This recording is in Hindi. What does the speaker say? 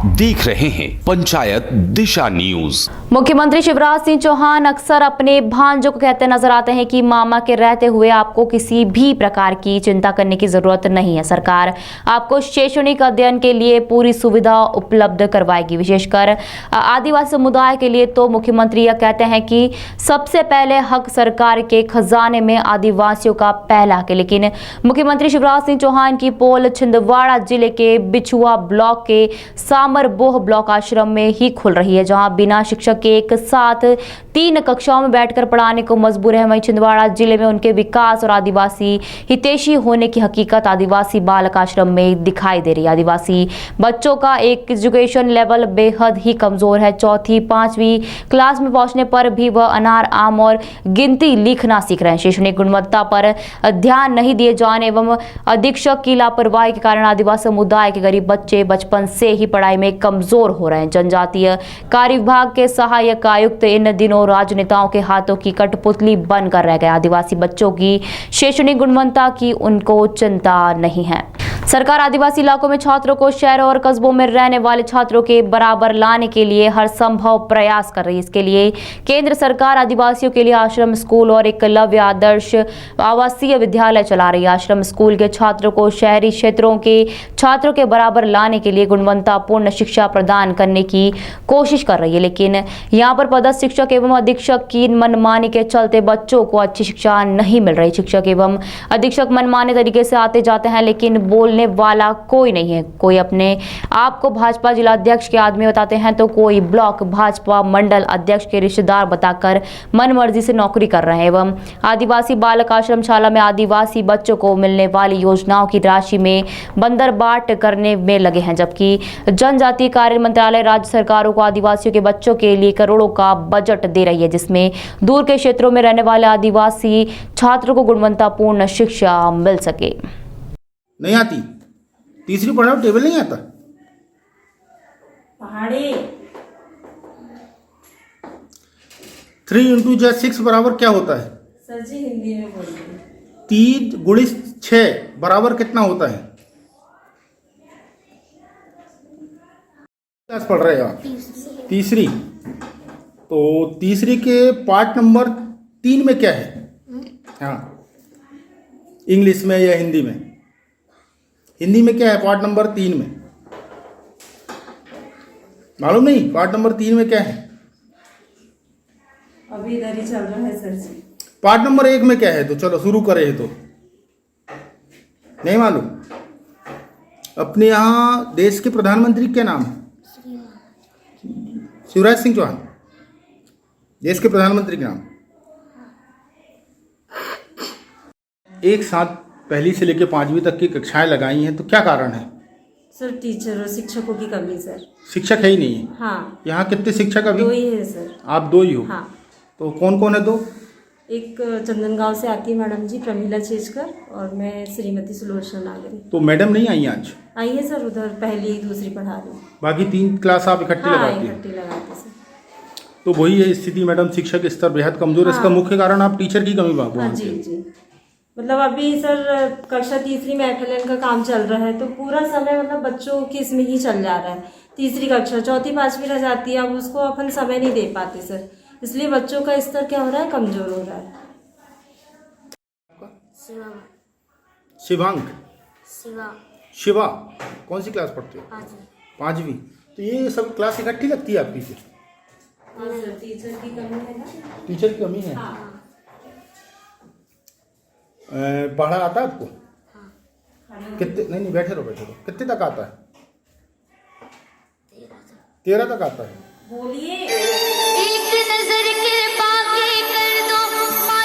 देख रहे हैं पंचायत दिशा न्यूज। मुख्यमंत्री शिवराज सिंह चौहान अक्सर अपने भांजों को कहते नजर आते हैं कि मामा के रहते हुए आपको किसी भी प्रकार की चिंता करने की जरूरत नहीं है। सरकार आपको शैक्षणिक अध्ययन के लिए पूरी सुविधा उपलब्ध करवाएगी। विशेषकर आदिवासी समुदाय के लिए तो मुख्यमंत्री यह कहते हैं कि सबसे पहले हक सरकार के खजाने में आदिवासियों का पहला हक है। लेकिन मुख्यमंत्री शिवराज सिंह चौहान की पोल छिंदवाड़ा जिले के बिछुआ ब्लॉक के सामरबोह ब्लॉक आश्रम में ही खुल रही है, जहां बिना शिक्षक के एक साथ 3 कक्षाओं में बैठकर पढ़ाने को मजबूर है। वहीं छिंदवाड़ा जिले में उनके विकास और आदिवासी हितैषी होने की हकीकत आदिवासी बालक आश्रम में दिखाई दे रही है। आदिवासी बच्चों का एजुकेशन लेवल बेहद ही कमजोर है। 4वीं 5वीं क्लास में पहुंचने पर भी वह अनार आम और गिनती लिखना सीख रहे हैं। शैक्षणिक गुणवत्ता पर ध्यान नहीं दिए जाने एवं अधीक्षक की लापरवाही के कारण आदिवासी समुदाय के गरीब बच्चे बचपन से ही पढ़ाई में कमजोर हो रहे हैं। जनजातीय कार्य विभाग के सहायक आयुक्त इन दिनों राजनेताओं के हाथों की कठपुतली बनकर रह गए। आदिवासी बच्चों की शैक्षणिक गुणवत्ता की उनको चिंता नहीं है। सरकार आदिवासी इलाकों में छात्रों को शहरों और कस्बों में रहने वाले छात्रों के बराबर लाने के लिए हर संभव प्रयास कर रही है। इसके लिए केंद्र सरकार आदिवासियों के लिए आश्रम स्कूल और एकलव्य आदर्श आवासीय विद्यालय चला रही है। आश्रम स्कूल के छात्रों को शहरी क्षेत्रों के छात्रों के बराबर लाने के लिए गुणवत्तापूर्ण शिक्षा प्रदान करने की कोशिश कर रही है। लेकिन यहाँ पर पदस्थ शिक्षक एवं अधीक्षक की मनमानी के चलते बच्चों को अच्छी शिक्षा नहीं मिल रही। शिक्षक एवं अधीक्षक मनमाने तरीके से आते जाते हैं, लेकिन बोलने वाला कोई नहीं है। कोई अपने आप को भाजपा जिला अध्यक्ष के आदमी बताते हैं तो कोई ब्लॉक भाजपा मंडल अध्यक्ष के रिश्तेदार बताकर मनमर्जी से नौकरी कर रहे हैं। एवं आदिवासी बालक आश्रमशाला में आदिवासी बच्चों को मिलने वाली योजनाओं की राशि में बंदरबाट करने में लगे हैं, जबकि जनजातीय कार्य मंत्रालय राज्य सरकारों को आदिवासियों के बच्चों के लिए करोड़ों का बजट दे रही है, जिसमें दूर के क्षेत्रों में रहने वाले आदिवासी छात्रों को गुणवत्तापूर्ण शिक्षा मिल सके। नहीं आती, तीसरी पढ़ाओ, टेबल नहीं आता। पहाड़ी 3 × 6 बराबर क्या होता है? सर जी हिंदी में बोलिए। 3 × 6 बराबर कितना होता है? क्लास पढ़ रहे हो आप? तीसरी। तो तीसरी के पार्ट नंबर 3 में क्या है? हाँ, इंग्लिश में या हिंदी में? हिंदी में क्या है पार्ट नंबर 3 में? मालूम नहीं पार्ट नंबर 3 में क्या है? अभी इधर ही चल रहा है सर जी। पार्ट नंबर 1 में क्या है? तो चलो शुरू करें। तो नहीं मालूम? अपने यहाँ देश के प्रधानमंत्री क्या नाम है? शिवराज सिंह चौहान, देश के प्रधानमंत्री का नाम। एक साथ पहली से लेकर 5वीं तक की कक्षाएं लगाई हैं, तो क्या कारण है? सर टीचर और शिक्षकों की कमी सर। शिक्षक है ही नहीं है। हाँ, यहाँ कितने शिक्षक अभी? 2 ही है सर। आप 2 ही हो? हाँ। तो कौन कौन है 2? एक चंदनगांव से आती है मैडम जी प्रमीला चेजकर, और मैं श्रीमती सुलोचना नागरी। तो मैडम नहीं आई आज? आई है सर, उधर पहली दूसरी पढ़ा रही। बाकी 3 क्लास आप इकट्ठी हाँ, लगाती हैं? इकट्ठी लगाते सर। तो वही है स्थिति मैडम, शिक्षक स्तर बेहद कमजोर है। इसका मुख्य कारण आप टीचर की कमी हाँ मानते जी हैं? जी। मतलब अभी सर कक्षा 3री में FLN का काम चल रहा है, तो पूरा समय मतलब बच्चों की इसमें ही चल जा रहा है। तीसरी कक्षा 4वीं 5वीं रह जाती है, अब उसको अपन समय नहीं दे पाते सर, इसलिए बच्चों का स्तर क्या हो रहा है, कमजोर हो रहा है। शिवांग, शिवा, शिवा कौन सी क्लास पढ़ते हो? 5वीं। तो ये सब क्लास इकट्ठी लगती है आपकी फिर? हाँ सर, टीचर की कमी है ना। टीचर की कमी है। हाँ। पढ़ा आता है आपको? कितने? नहीं बैठे रहो। कितने तक आता है? 13 तक आता है। बोलिए।